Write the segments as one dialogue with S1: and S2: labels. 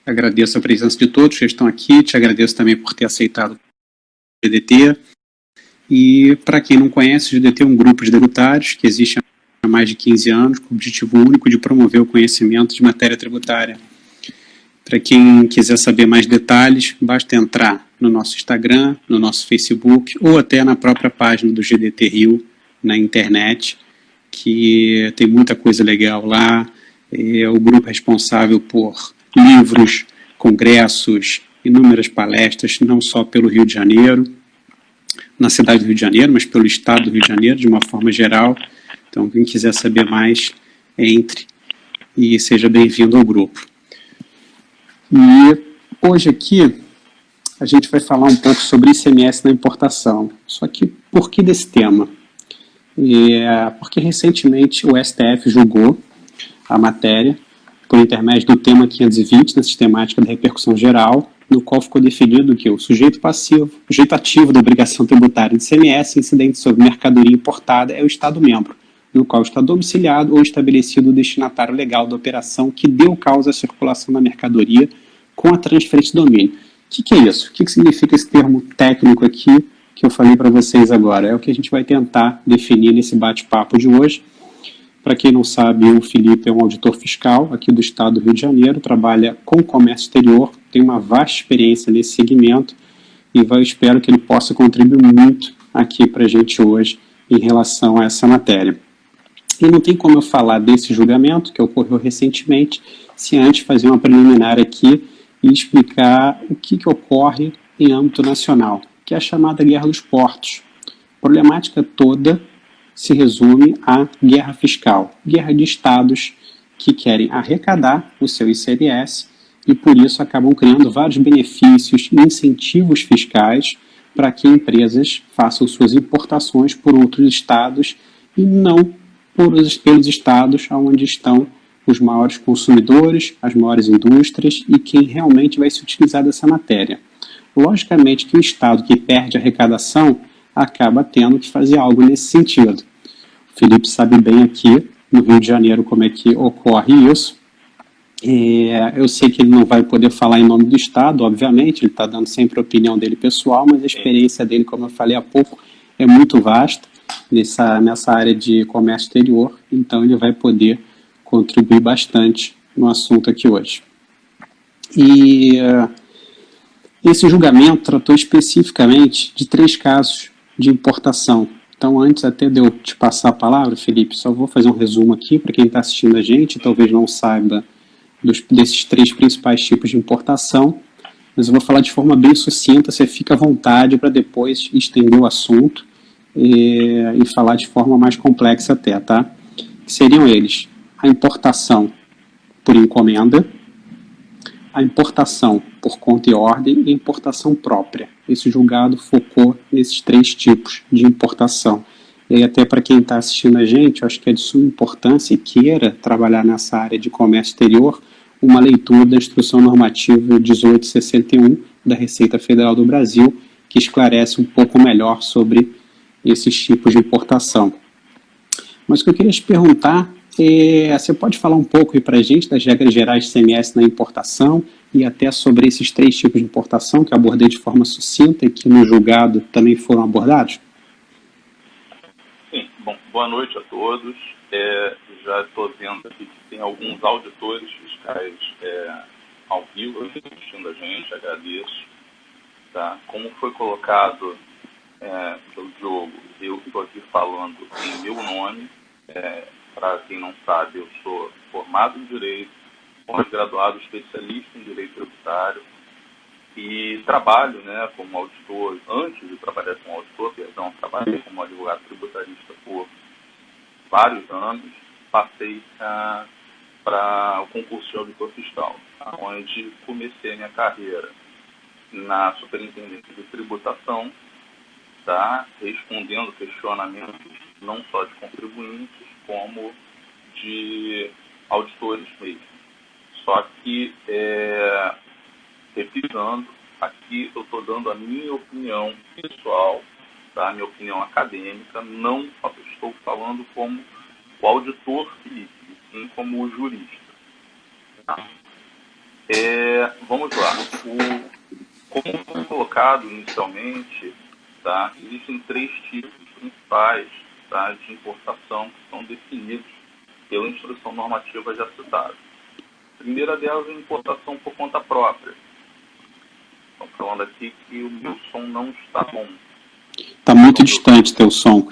S1: agradeço a presença de todos que estão aqui, te agradeço também por ter aceitado o GDT. E, para quem não conhece, o GDT é um grupo de tributários que existe há mais de 15 anos, com o objetivo único de promover o conhecimento de matéria tributária. Para quem quiser saber mais detalhes, basta entrar no nosso Instagram, no nosso Facebook, ou até na própria página do GDT Rio, na internet, que tem muita coisa legal lá. É o grupo responsável por livros, congressos, inúmeras palestras, não só pelo Rio de Janeiro, na cidade do Rio de Janeiro, mas pelo estado do Rio de Janeiro, de uma forma geral. Então, quem quiser saber mais, entre e seja bem-vindo ao grupo. E hoje aqui a gente vai falar um pouco sobre ICMS na importação. Só que por que desse tema? Porque recentemente o STF julgou a matéria por intermédio do tema 520 na sistemática da repercussão geral, no qual ficou definido que o sujeito passivo, o sujeito ativo da obrigação tributária de ICMS incidente sobre mercadoria importada é o Estado-membro, no qual está domiciliado ou estabelecido o destinatário legal da operação que deu causa à circulação da mercadoria com a transferência de domínio. O que é isso? O que significa esse termo técnico aqui que eu falei para vocês agora? É o que a gente vai tentar definir nesse bate-papo de hoje. Para quem não sabe, o Felipe é um auditor fiscal aqui do estado do Rio de Janeiro, trabalha com comércio exterior, tem uma vasta experiência nesse segmento e eu espero que ele possa contribuir muito aqui para a gente hoje em relação a essa matéria. E não tem como eu falar desse julgamento que ocorreu recentemente, se antes fazer uma preliminar aqui e explicar o que ocorre em âmbito nacional, que é a chamada Guerra dos Portos. A problemática toda se resume à guerra fiscal, guerra de estados que querem arrecadar o seu ICMS e por isso acabam criando vários benefícios e incentivos fiscais para que empresas façam suas importações por outros estados e não pelos estados onde estão os maiores consumidores, as maiores indústrias e quem realmente vai se utilizar dessa matéria. Logicamente que o estado que perde a arrecadação acaba tendo que fazer algo nesse sentido. O Felipe sabe bem aqui no Rio de Janeiro como é que ocorre isso. Eu sei que ele não vai poder falar em nome do estado, obviamente, ele está dando sempre a opinião dele pessoal, mas a experiência dele, como eu falei há pouco, é muito vasta nessa área de comércio exterior, então ele vai poder contribuir bastante no assunto aqui hoje. E esse julgamento tratou especificamente de 3 casos de importação. Então, antes até de eu te passar a palavra, Felipe, só vou fazer um resumo aqui para quem está assistindo a gente, talvez não saiba desses 3 principais tipos de importação, mas eu vou falar de forma bem sucinta, você fica à vontade para depois estender o assunto e falar de forma mais complexa até, tá? Seriam eles a importação por encomenda, a importação por conta e ordem e a importação própria. Esse julgado focou nesses 3 tipos de importação. E até para quem está assistindo a gente, eu acho que é de suma importância e queira trabalhar nessa área de comércio exterior, uma leitura da Instrução Normativa 1861 da Receita Federal do Brasil, que esclarece um pouco melhor sobre esses tipos de importação. Mas o que eu queria te perguntar você pode falar um pouco aí para a gente das regras gerais de ICMS na importação e até sobre esses 3 tipos de importação que eu abordei de forma sucinta e que no julgado também foram abordados?
S2: Sim, bom, boa noite a todos. Já estou vendo aqui que tem alguns auditores fiscais ao vivo assistindo a gente, agradeço. Tá? Como foi colocado pelo Diogo, eu estou aqui falando em meu nome. Para quem não sabe, eu sou formado em Direito, pós-graduado especialista em Direito Tributário e trabalho como auditor, antes de trabalhar como auditor, trabalhei como advogado tributarista por vários anos, passei para o concurso de auditor fiscal, onde comecei a minha carreira na Superintendência de Tributação, respondendo questionamentos não só de contribuintes, como de auditores mesmo. Só que, revisando, aqui eu estou dando a minha opinião pessoal, minha opinião acadêmica, não estou falando como o auditor Felipe, sim como o jurista. Vamos lá. Como foi colocado inicialmente, tá, existem 3 tipos principais, tá, de importação que são definidos pela instrução normativa já citada. A primeira delas é a importação por conta própria. Estão falando aqui que o meu som não está bom.
S1: Está muito distante teu som.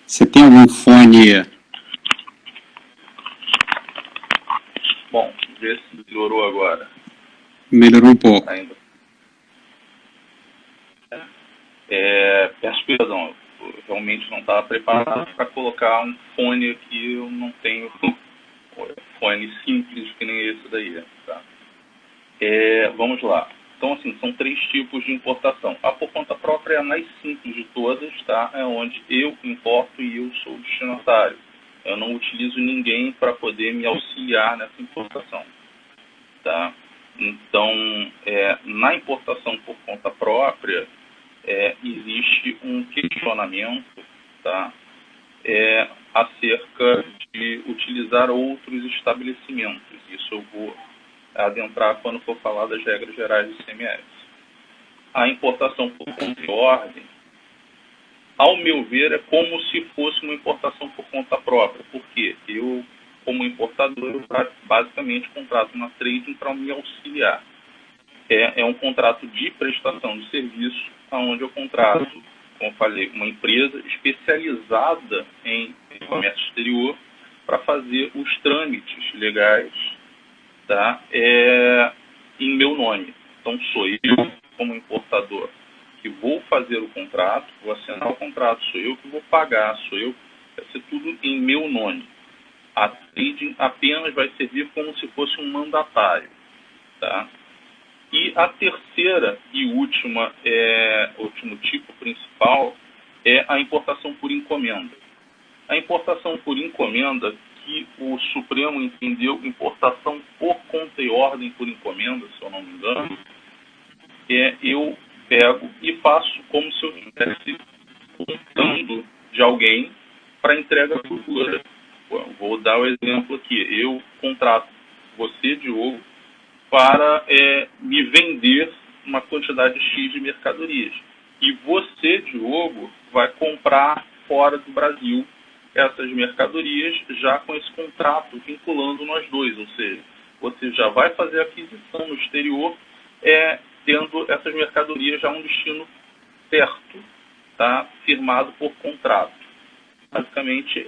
S1: Você tem algum fone?
S2: Bom, vê se melhorou agora.
S1: Melhorou um pouco.
S2: Ainda. Peço perdão, eu realmente não estava preparado para colocar um fone aqui, eu não tenho fone simples que nem esse daí. Tá? Vamos lá. Então, assim, são 3 tipos de importação. A por conta própria é a mais simples de todas, tá? É onde eu importo e eu sou o destinatário. Eu não utilizo ninguém para poder me auxiliar nessa importação, tá? Então, na importação por conta própria, existe um questionamento, tá? Acerca de utilizar outros estabelecimentos. Isso eu vou adentrar quando for falar das regras gerais do ICMS. A importação por conta e ordem, ao meu ver, é como se fosse uma importação por conta própria. Por quê? Eu, como importador, eu basicamente contrato uma trading para me auxiliar. É um contrato de prestação de serviço, onde eu contrato, como eu falei, uma empresa especializada em comércio exterior para fazer os trâmites legais, tá? Em meu nome. Então, sou eu, como importador, que vou fazer o contrato, vou assinar o contrato, sou eu que vou pagar, vai ser tudo em meu nome. A trading apenas vai servir como se fosse um mandatário, tá? E a terceira e último tipo principal é a importação por encomenda. A importação por encomenda, que o Supremo entendeu importação por conta e ordem por encomenda, se eu não me engano, eu pego e faço como se eu estivesse comprando de alguém para entrega futura. Vou dar o exemplo aqui. Eu contrato você, Diogo, para me vender uma quantidade X de mercadorias. E você, Diogo, vai comprar fora do Brasil essas mercadorias já com esse contrato vinculando nós dois. Ou seja, você já vai fazer a aquisição no exterior tendo essas mercadorias já um destino certo, tá? Firmado por contrato. Basicamente,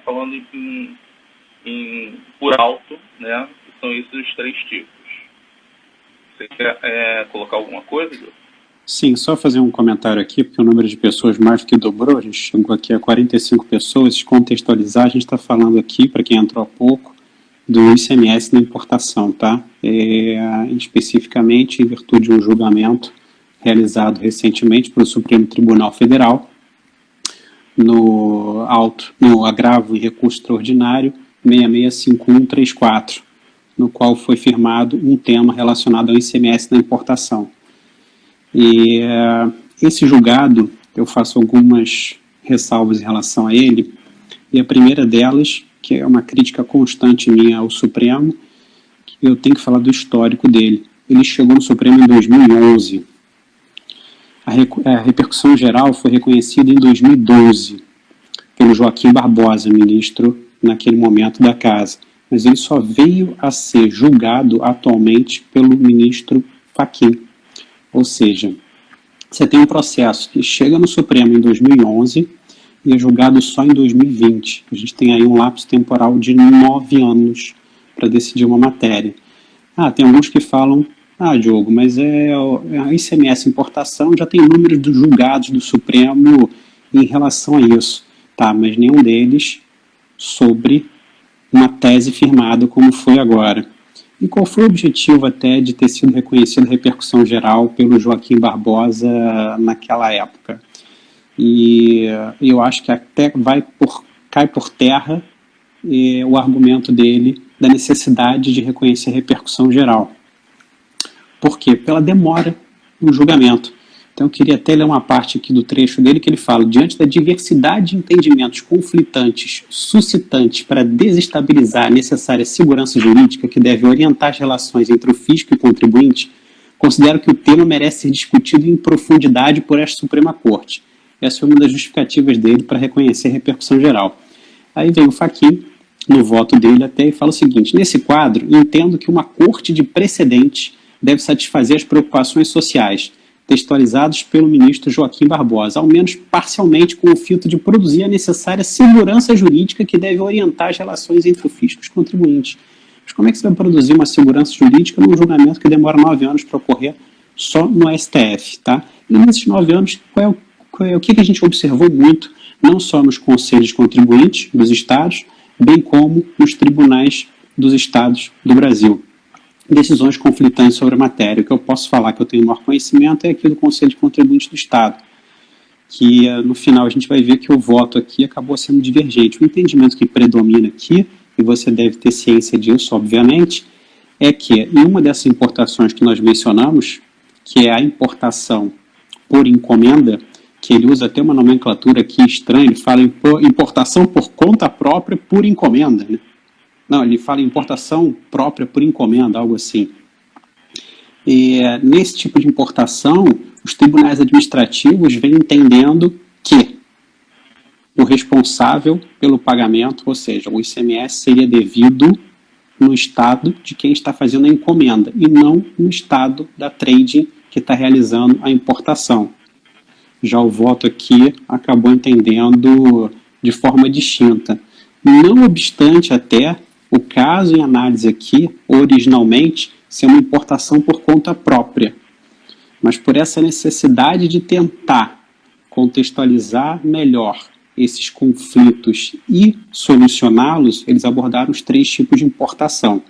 S2: falando por alto, né? São esses os 3 tipos. Você quer colocar alguma coisa, Diogo?
S1: Sim, só fazer um comentário aqui, porque o número de pessoas mais do que dobrou, a gente chegou aqui a 45 pessoas, contextualizar, a gente está falando aqui, para quem entrou há pouco, do ICMS na importação, tá? Especificamente em virtude de um julgamento realizado recentemente pelo Supremo Tribunal Federal, no agravo em recurso extraordinário 665134, no qual foi firmado um tema relacionado ao ICMS na importação. E esse julgado, eu faço algumas ressalvas em relação a ele, e a primeira delas, que é uma crítica constante minha ao Supremo, que eu tenho que falar do histórico dele. Ele chegou no Supremo em 2011. A repercussão geral foi reconhecida em 2012 pelo Joaquim Barbosa, ministro naquele momento da Casa. Mas ele só veio a ser julgado atualmente pelo ministro Fachin. Ou seja, você tem um processo que chega no Supremo em 2011 e é julgado só em 2020. A gente tem aí um lapso temporal de 9 anos para decidir uma matéria. Tem alguns que falam, Diogo, mas a ICMS importação já tem números dos julgados do Supremo em relação a isso. Tá, mas nenhum deles sobre uma tese firmada como foi agora. E qual foi o objetivo até de ter sido reconhecida a repercussão geral pelo Joaquim Barbosa naquela época? E eu acho que até cai por terra o argumento dele da necessidade de reconhecer a repercussão geral. Por quê? Pela demora no julgamento. Então eu queria até ler uma parte aqui do trecho dele que ele fala: diante da diversidade de entendimentos conflitantes suscitantes para desestabilizar a necessária segurança jurídica que deve orientar as relações entre o fisco e o contribuinte, considero que o tema merece ser discutido em profundidade por esta Suprema Corte. Essa foi uma das justificativas dele para reconhecer a repercussão geral. Aí vem o Fachin, no voto dele até, e fala o seguinte: nesse quadro, entendo que uma corte de precedente deve satisfazer as preocupações sociais, textualizados pelo ministro Joaquim Barbosa, ao menos parcialmente com o filtro de produzir a necessária segurança jurídica que deve orientar as relações entre o fisco e os contribuintes. Mas como é que você vai produzir uma segurança jurídica num julgamento que demora 9 anos para ocorrer só no STF, tá? E nesses 9 anos, o que a gente observou muito, não só nos conselhos de contribuintes dos estados, bem como nos tribunais dos estados do Brasil. Decisões conflitantes sobre a matéria. O que eu posso falar que eu tenho maior conhecimento é aqui do Conselho de Contribuintes do Estado, que no final a gente vai ver que o voto aqui acabou sendo divergente. O entendimento que predomina aqui, e você deve ter ciência disso, obviamente, é que em uma dessas importações que nós mencionamos, que é a importação por encomenda, que ele usa até uma nomenclatura aqui estranha, ele fala importação por conta própria por encomenda, né? Não, ele fala importação própria por encomenda, algo assim. E nesse tipo de importação, os tribunais administrativos vêm entendendo que o responsável pelo pagamento, ou seja, o ICMS, seria devido no estado de quem está fazendo a encomenda e não no estado da trading que está realizando a importação. Já o voto aqui acabou entendendo de forma distinta. Não obstante até o caso em análise aqui, originalmente, ser uma importação por conta própria. Mas por essa necessidade de tentar contextualizar melhor esses conflitos e solucioná-los, eles abordaram os 3 tipos de importação.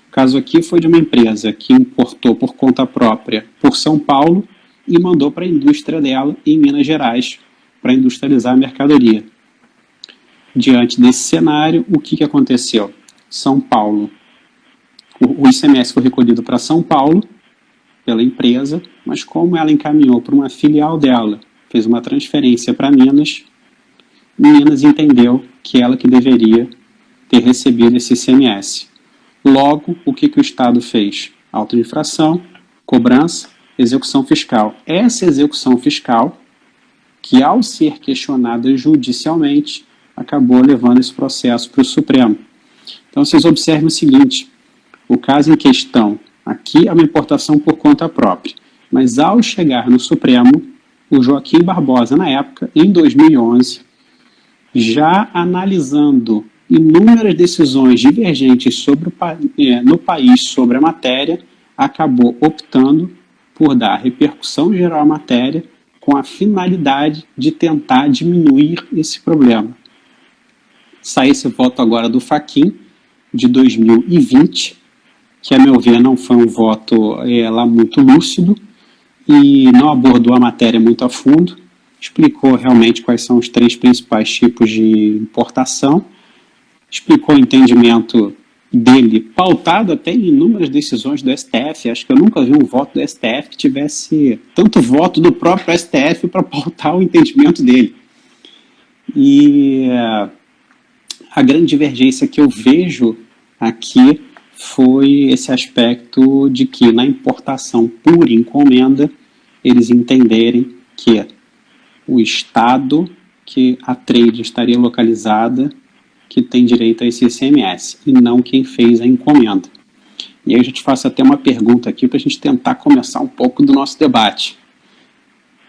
S1: O caso aqui foi de uma empresa que importou por conta própria por São Paulo e mandou para a indústria dela em Minas Gerais para industrializar a mercadoria. Diante desse cenário, o que aconteceu? São Paulo, o ICMS foi recolhido para São Paulo pela empresa, mas como ela encaminhou para uma filial dela, fez uma transferência para Minas, Minas entendeu que ela que deveria ter recebido esse ICMS. Logo, o que o Estado fez? Auto de infração, cobrança, execução fiscal. Essa execução fiscal, que ao ser questionada judicialmente, acabou levando esse processo para o Supremo. Então, vocês observem o seguinte: o caso em questão aqui é uma importação por conta própria, mas ao chegar no Supremo, o Joaquim Barbosa, na época, em 2011, já analisando inúmeras decisões divergentes sobre no país sobre a matéria, acabou optando por dar repercussão geral à matéria com a finalidade de tentar diminuir esse problema. Sai esse voto agora do Fachin, de 2020, que a meu ver não foi um voto lá muito lúcido e não abordou a matéria muito a fundo, explicou realmente quais são os 3 principais tipos de importação, explicou o entendimento dele, pautado até em inúmeras decisões do STF. Acho que eu nunca vi um voto do STF que tivesse tanto voto do próprio STF para pautar o entendimento dele. E a grande divergência que eu vejo aqui foi esse aspecto de que na importação por encomenda eles entenderem que o estado que a trade estaria localizada que tem direito a esse ICMS e não quem fez a encomenda. E aí eu já te faço até uma pergunta aqui para a gente tentar começar um pouco do nosso debate.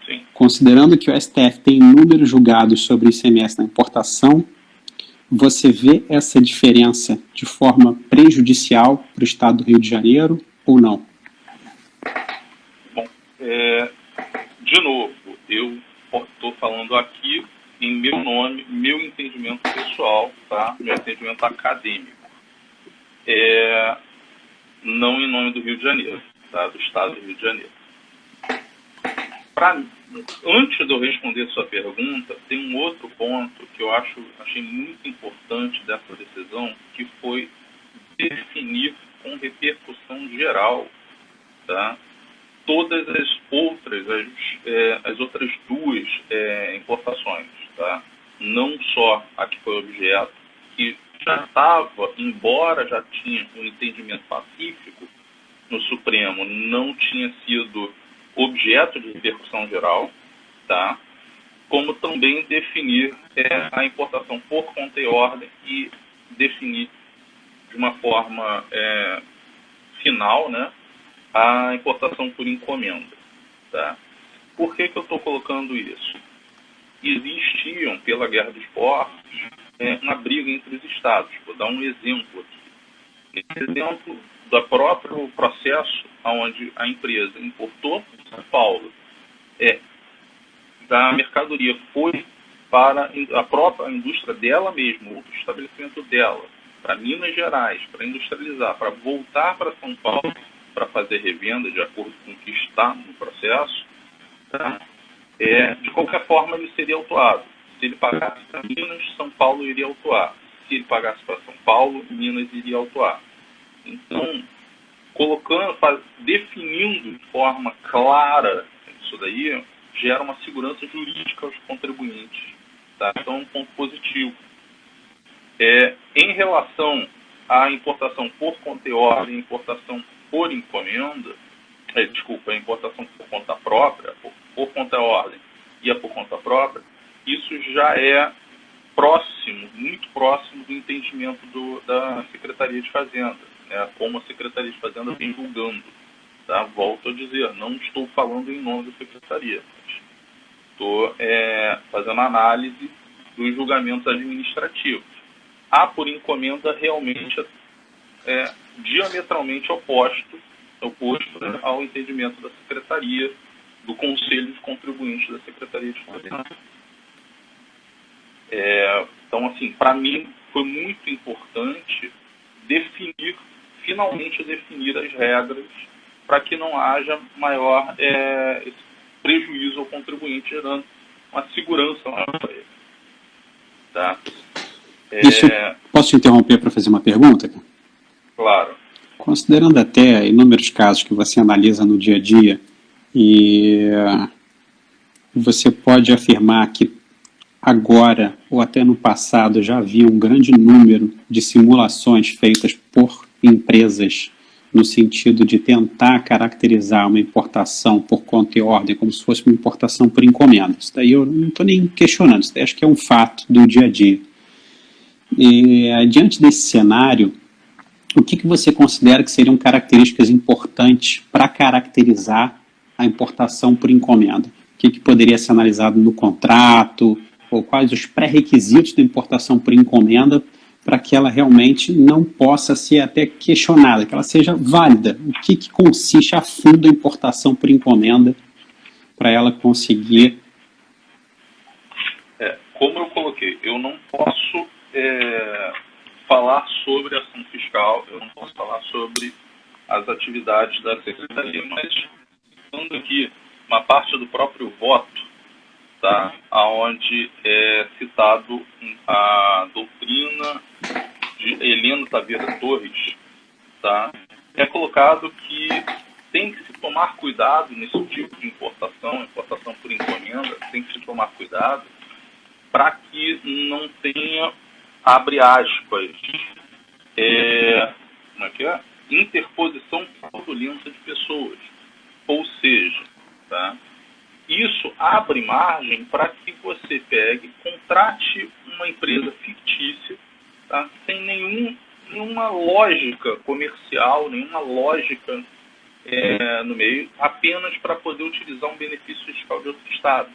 S2: Sim.
S1: Considerando que o STF tem inúmeros julgados sobre ICMS na importação, você vê essa diferença de forma prejudicial para o Estado do Rio de Janeiro ou não?
S2: Bom, de novo, eu estou falando aqui em meu nome, meu entendimento pessoal, tá? Meu entendimento acadêmico. Não em nome do Rio de Janeiro, tá? Do Estado do Rio de Janeiro. Antes de eu responder a sua pergunta, tem um outro ponto que eu achei muito importante dessa decisão, que foi definir com repercussão geral, tá? todas as outras, as outras duas importações, tá? Não só a que foi objeto, que já estava, embora já tinha um entendimento pacífico no Supremo, não tinha sido objeto de repercussão geral, tá? Como também definir a importação por conta e ordem e definir de uma forma final, né, a importação por encomenda. Tá? Por que eu estou colocando isso? Existiam, pela Guerra dos Portos, uma briga entre os estados. Vou dar um exemplo aqui. Exemplo do próprio processo onde a empresa importou para São Paulo, da mercadoria foi para a própria indústria dela mesma, outro estabelecimento dela, para Minas Gerais, para industrializar, para voltar para São Paulo, para fazer revenda de acordo com o que está no processo, tá? De qualquer forma ele seria autuado. Se ele pagasse para Minas, São Paulo iria autuar. Se ele pagasse para São Paulo, Minas iria autuar. Então, definindo de forma clara isso daí, gera uma segurança jurídica aos contribuintes. Tá? Então, é um ponto positivo. Em relação à importação por conta e ordem e importação por encomenda, a importação por conta própria, por conta e ordem e a por conta própria, isso já é próximo, muito próximo do entendimento da Secretaria de Fazenda, né? Como a Secretaria de Fazenda vem julgando. Tá? Volto a dizer, não estou falando em nome da Secretaria. Estou fazendo análise dos julgamentos administrativos. A por encomenda realmente é diametralmente oposto ao entendimento da Secretaria, do Conselho de Contribuintes da Secretaria de Fazenda. Então, assim, para mim foi muito importante finalmente definir as regras para que não haja maior esse prejuízo ao contribuinte, gerando uma segurança maior para ele. Tá?
S1: Posso te interromper para fazer uma pergunta?
S2: Claro.
S1: Considerando até inúmeros casos que você analisa no dia a dia, e você pode afirmar que agora, ou até no passado, já havia um grande número de simulações feitas por empresas no sentido de tentar caracterizar uma importação por conta e ordem como se fosse uma importação por encomenda. Isso daí eu não estou nem questionando, isso daí acho que é um fato do dia a dia. E diante desse cenário, o que você considera que seriam características importantes para caracterizar a importação por encomenda? O que poderia ser analisado no contrato, ou quais os pré-requisitos da importação por encomenda para que ela realmente não possa ser até questionada, que ela seja válida? O que consiste a fundo a importação por encomenda para ela conseguir...
S2: Como eu coloquei, eu não posso falar sobre ação fiscal, eu não posso falar sobre as atividades da Secretaria, mas falando aqui uma parte do próprio voto, tá, onde é citado a doutrina de Heleno Taveira Torres, tá, é colocado que tem que se tomar cuidado nesse tipo de importação por encomenda, tem que se tomar cuidado para que não tenha, abre aspas, interposição fraudulenta de pessoas. Ou seja, tá, isso abre margem para que você contrate uma empresa fictícia, tá, sem nenhuma lógica comercial, nenhuma lógica no meio, apenas para poder utilizar um benefício fiscal de outro estado.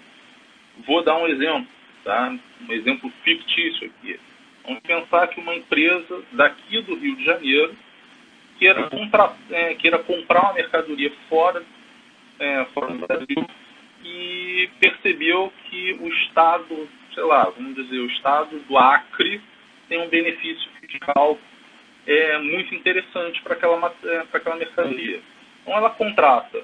S2: Vou dar um exemplo, tá, um exemplo fictício aqui. Vamos pensar que uma empresa daqui do Rio de Janeiro queira comprar uma mercadoria fora do Brasil e percebeu que o estado, vamos dizer, o estado do Acre tem um benefício fiscal muito interessante para aquela mercadoria. Então ela contrata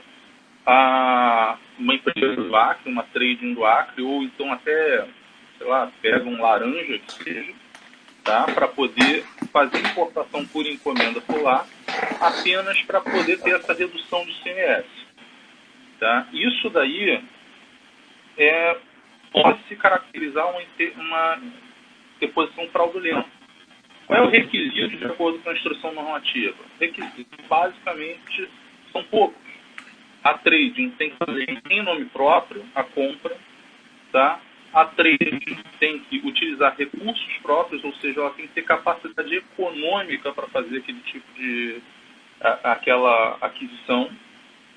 S2: uma empresa do Acre, uma trading do Acre, ou então até, pega um laranja que seja, tá, para poder fazer importação por encomenda por lá, apenas para poder ter essa redução de ICMS. Tá? Isso daí pode se caracterizar uma deposição fraudulenta. Qual é o requisito de acordo com a instrução normativa? Requisitos basicamente são poucos. A trading tem que fazer em nome próprio a compra, tá? A trading tem que utilizar recursos próprios, ou seja, ela tem que ter capacidade econômica para fazer aquele tipo de aquela aquisição,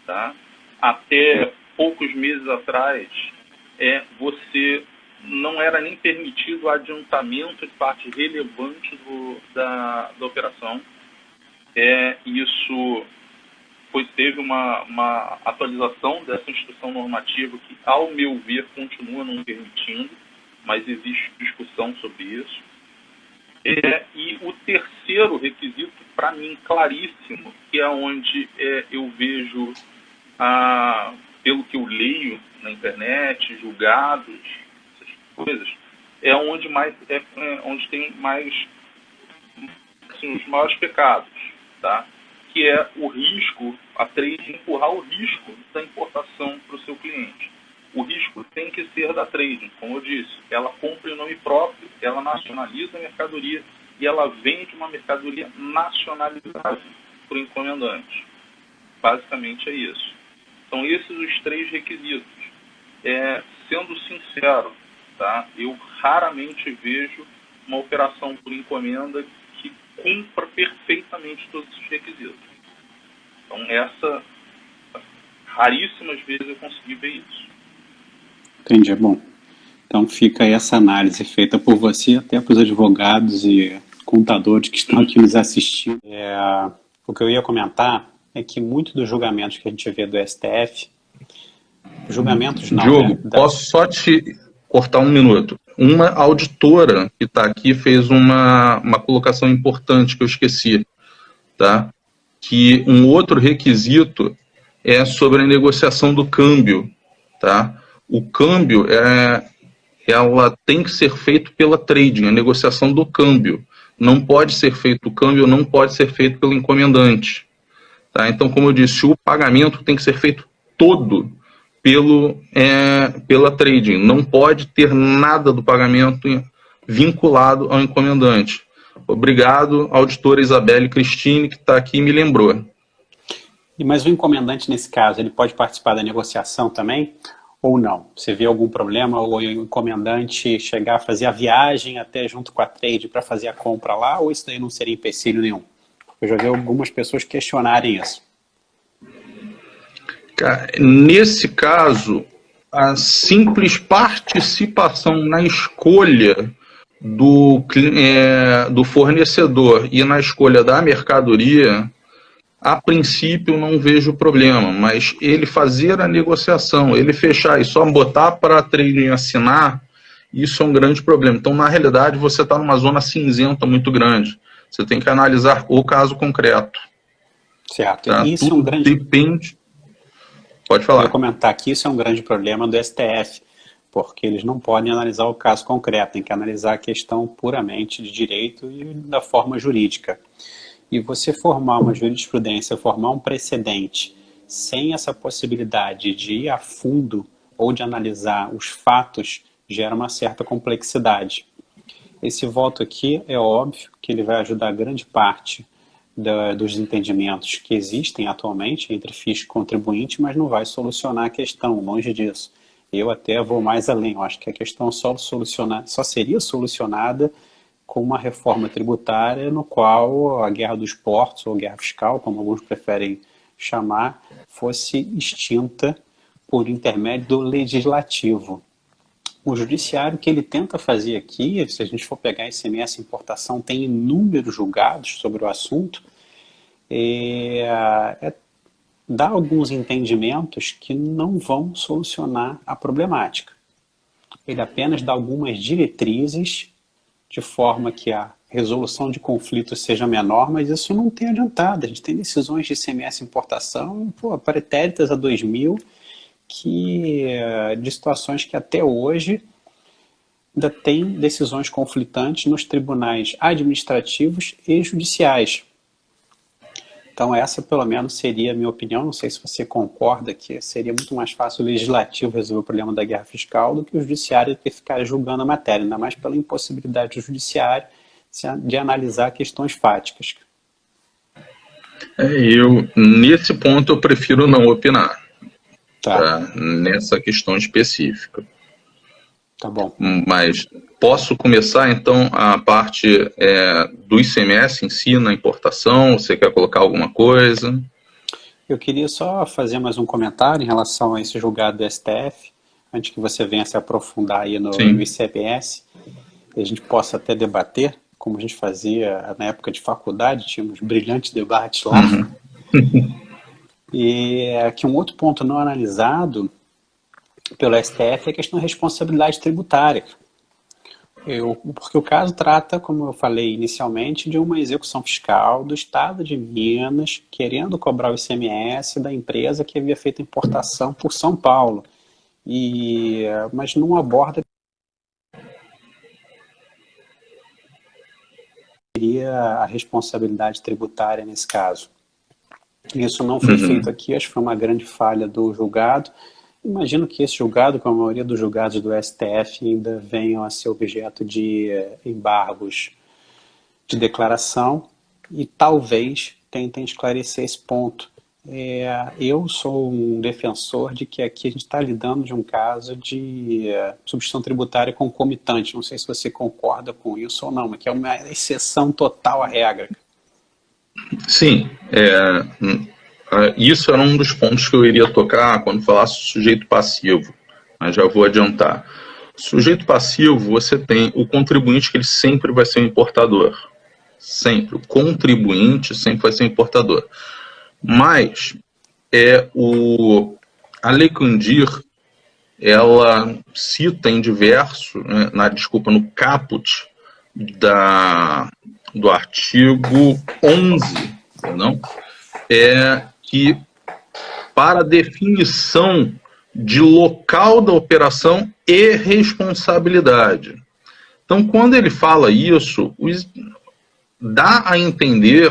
S2: tá? Até poucos meses atrás, você não era nem permitido o adiantamento de parte relevante da operação. Isso teve uma atualização dessa instrução normativa que, ao meu ver, continua não permitindo, mas existe discussão sobre isso. E o terceiro requisito, para mim, claríssimo, que é onde eu vejo, pelo que eu leio na internet, julgados, essas coisas, é onde onde tem mais, assim, os maiores pecados, tá? Que é o risco, a trading empurrar o risco da importação para o seu cliente. O risco tem que ser da trading, como eu disse. Ela compra em nome próprio, ela nacionaliza a mercadoria e ela vende uma mercadoria nacionalizada para o encomendante. Basicamente é isso. São esses os três requisitos. Sendo sincero, tá? Eu raramente vejo uma operação por encomenda que cumpra perfeitamente todos esses requisitos. Então, raríssimas vezes eu consegui ver isso.
S1: Entendi, bom. Então fica aí essa análise feita por você, até para os advogados e contadores que estão aqui nos assistindo. O que eu ia comentar é que muitos dos julgamentos que a gente vê do STF, julgamentos não...
S3: Diogo, posso só te cortar um minuto? Uma auditora que está aqui fez uma colocação importante que eu esqueci, tá? Que um outro requisito é sobre a negociação do câmbio, tá? O câmbio, ela tem que ser feito pela trading, a negociação do câmbio. Não pode ser feito, o câmbio não pode ser feito pelo encomendante, tá? Então, como eu disse, o pagamento tem que ser feito todo pela trading. Não pode ter nada do pagamento vinculado ao encomendante. Obrigado, auditora Isabelle Cristine, que está aqui e me lembrou.
S1: Mas o encomendante, nesse caso, ele pode participar da negociação também? Ou não? Você vê algum problema ou o encomendante chegar a fazer a viagem até junto com a trade para fazer a compra lá, ou isso daí não seria empecilho nenhum? Eu já vi algumas pessoas questionarem isso.
S3: Nesse caso, a simples participação na escolha do fornecedor e na escolha da mercadoria, a princípio não vejo problema, mas ele fazer a negociação, ele fechar e só botar para a trading assinar, isso é um grande problema. Então, na realidade, você está numa zona cinzenta muito grande. Você tem que analisar o caso concreto.
S1: Certo.
S3: Tá?
S1: Isso
S3: Tudo
S1: é um grande...
S3: depende... Pode falar.
S1: Eu ia comentar que isso é um grande problema do STF, porque eles não podem analisar o caso concreto, tem que analisar a questão puramente de direito e da forma jurídica. E você formar uma jurisprudência, formar um precedente sem essa possibilidade de ir a fundo ou de analisar os fatos, gera uma certa complexidade. Esse voto aqui é óbvio que ele vai ajudar grande parte dos entendimentos que existem atualmente entre fisco e contribuinte, mas não vai solucionar a questão, longe disso. Eu até vou mais além, eu acho que a questão só seria solucionada com uma reforma tributária no qual a guerra dos portos, ou guerra fiscal, como alguns preferem chamar, fosse extinta por intermédio do legislativo. O judiciário que ele tenta fazer aqui, se a gente for pegar ICMS importação, tem inúmeros julgados sobre o assunto, dá alguns entendimentos que não vão solucionar a problemática. Ele apenas dá algumas diretrizes de forma que a resolução de conflitos seja menor, mas isso não tem adiantado. A gente tem decisões de ICMS importação, pretéritas a 2000, de situações que até hoje ainda tem decisões conflitantes nos tribunais administrativos e judiciais. Então essa pelo menos seria a minha opinião, não sei se você concorda que seria muito mais fácil o legislativo resolver o problema da guerra fiscal do que o judiciário ter que ficar julgando a matéria, ainda mais pela impossibilidade do judiciário de analisar questões fáticas.
S3: Nesse ponto eu prefiro não opinar,
S1: Tá.
S3: Nessa questão específica.
S1: Tá bom.
S3: Mas posso começar, então, a parte do ICMS em si, na importação? Você quer colocar alguma coisa?
S1: Eu queria só fazer mais um comentário em relação a esse julgado do STF, antes que você venha se aprofundar aí no ICMS, e a gente possa até debater, como a gente fazia na época de faculdade, tínhamos brilhantes debates lá. E aqui um outro ponto não analisado pelo STF é a questão da responsabilidade tributária. Porque o caso trata, como eu falei inicialmente, de uma execução fiscal do Estado de Minas querendo cobrar o ICMS da empresa que havia feito a importação por São Paulo. Mas não aborda a responsabilidade tributária nesse caso. Isso não foi feito aqui, acho que foi uma grande falha do julgado. Imagino que esse julgado, como a maioria dos julgados do STF, ainda venham a ser objeto de embargos de declaração e talvez tentem esclarecer esse ponto. Eu sou um defensor de que aqui a gente está lidando de um caso de substituição tributária concomitante. Não sei se você concorda com isso ou não, mas que é uma exceção total à regra.
S3: Sim, isso era um dos pontos que eu iria tocar quando falasse sujeito passivo, mas já vou adiantar. Sujeito passivo, você tem o contribuinte, que ele sempre vai ser um importador. Sempre. O contribuinte sempre vai ser um importador. Mas a Lei Candir, ela cita em no caput do artigo 11, não? Que para definição de local da operação e responsabilidade. Então, quando ele fala isso, dá a entender,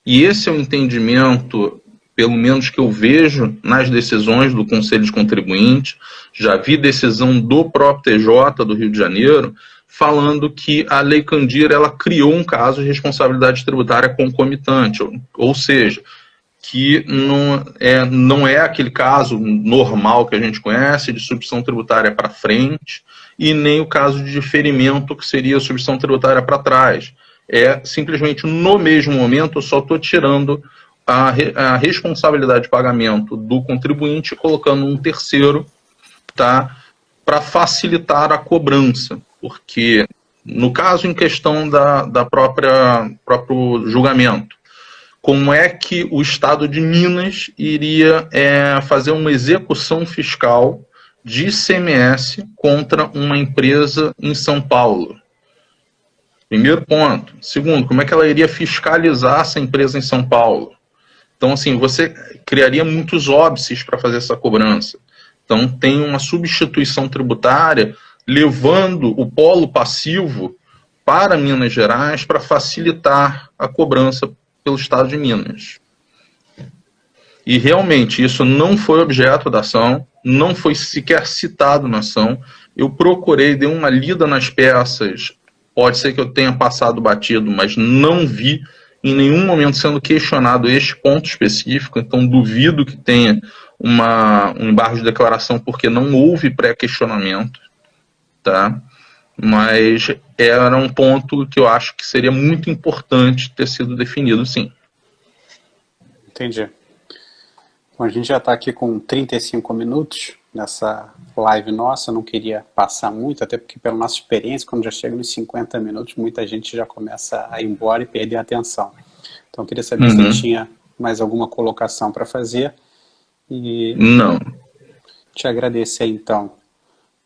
S3: e esse é o entendimento, pelo menos que eu vejo nas decisões do Conselho de Contribuinte, já vi decisão do próprio TJ do Rio de Janeiro, falando que a Lei Candir, ela criou um caso de responsabilidade tributária concomitante, ou seja, que não é aquele caso normal que a gente conhece, de substituição tributária para frente, e nem o caso de diferimento, que seria a substituição tributária para trás. Simplesmente no mesmo momento eu só estou tirando a responsabilidade de pagamento do contribuinte e colocando um terceiro, para facilitar a cobrança, porque no caso em questão da próprio julgamento, como é que o Estado de Minas iria fazer uma execução fiscal de ICMS contra uma empresa em São Paulo? Primeiro ponto. Segundo, como é que ela iria fiscalizar essa empresa em São Paulo? Então, assim, você criaria muitos óbices para fazer essa cobrança. Então, tem uma substituição tributária levando o polo passivo para Minas Gerais para facilitar a cobrança pelo Estado de Minas. E realmente isso não foi objeto da ação, não foi sequer citado na ação. Eu procurei, dei uma lida nas peças, pode ser que eu tenha passado batido, mas não vi em nenhum momento sendo questionado este ponto específico, então duvido que tenha um embargo de declaração, porque não houve pré-questionamento, tá? Mas era um ponto que eu acho que seria muito importante ter sido definido, sim.
S1: Entendi. Bom, a gente já está aqui com 35 minutos nessa live nossa, eu não queria passar muito, até porque pela nossa experiência, quando já chega nos 50 minutos, muita gente já começa a ir embora e perder a atenção. Então eu queria saber se você tinha mais alguma colocação para fazer. E
S3: não.
S1: Te agradecer então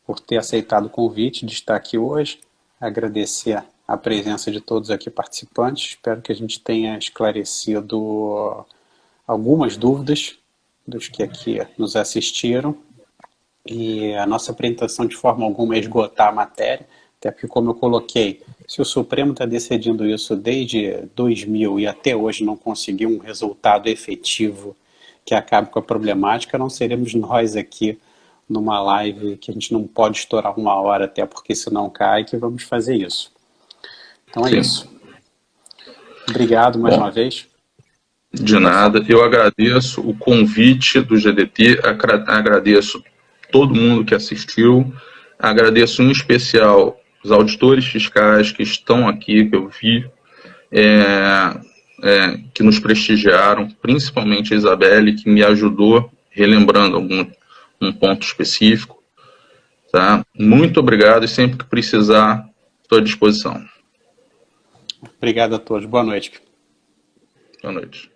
S1: por ter aceitado o convite de estar aqui hoje, agradecer a presença de todos aqui participantes, espero que a gente tenha esclarecido algumas dúvidas dos que aqui nos assistiram, e a nossa apresentação de forma alguma é esgotar a matéria, Até porque, como eu coloquei, se o Supremo está decidindo isso desde 2000 e até hoje não conseguiu um resultado efetivo que acabe com a problemática, não seremos nós aqui numa live que a gente não pode estourar 1 hora, até porque senão cai, que vamos fazer isso. Então é isso. Obrigado mais uma vez.
S3: De nada. Eu agradeço o convite do GDT, agradeço todo mundo que assistiu, agradeço em especial os auditores fiscais que estão aqui, que eu vi, que nos prestigiaram, principalmente a Isabelle, que me ajudou, relembrando um ponto específico. Tá? Muito obrigado e sempre que precisar, estou à disposição.
S1: Obrigado a todos. Boa noite.
S3: Boa noite.